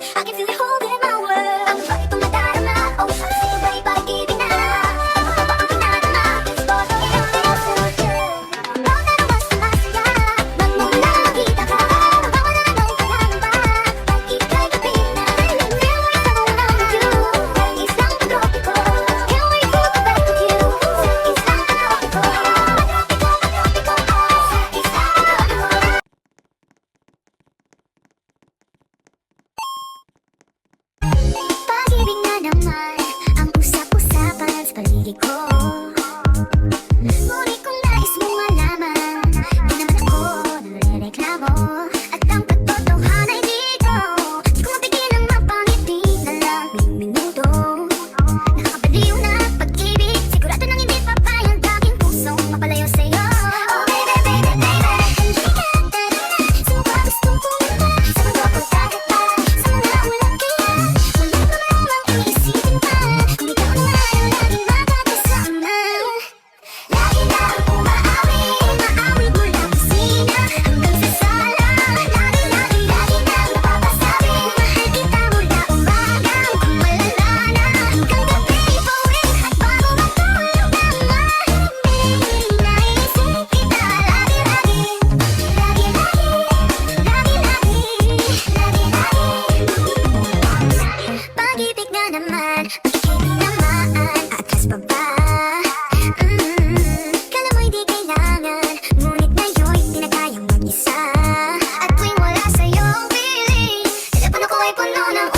I can feel you holding my world. Ang bakit kong nadarama, oh, sa'yo ba'y pag-ibig na? Bakit pinadama, it's for the real. Ikaw na naman sa masaya, magmula makita ka. Mawala na nung pangangamba, pag ika'y gabi na. Real words na muna with you, sa isang tropiko. Can't wait to go back with you, sa isang tropiko. Tropiko, sa isang tropiko. Pag-ibig na naman ang usap-usapan sa paligid ko. Ngunit kung nais mong malaman, di naman ako nagrereklamo. At ang katotohanan ay dito, di ko mapigilang mapangiti na lang minuto. Nakakabaliw na pag-ibig, sigurado nang hindi papayag aking pusong mapalayo sa'yo. Oh baby, baby, baby, hindi ka tarana. Saan ba gustong pumunta? Sa mundo ko dagat pa, sa mga ulang kaya. Wala pa man ang iisipin pa, kung ikaw na ang laging makakasama. Lagi na umaawi, maawit mula kusina hanggang sa sala. Lagi na napapasabi, mahal kita mula umaga hanggang malala na. Hanggang gabi, pauwi at bago matulog na mahimik. Naisip kita lagi-lagi, lagi-lagi, lagi-lagi. Pag-ibig na naman, bakit tinamaan? Atras pa ba? Kala mo'y di kailangan, ngunit ngayon'y di na kayang mag-isa. At tuwing wala sa'yo ang piling, tila pa ako ay puno ng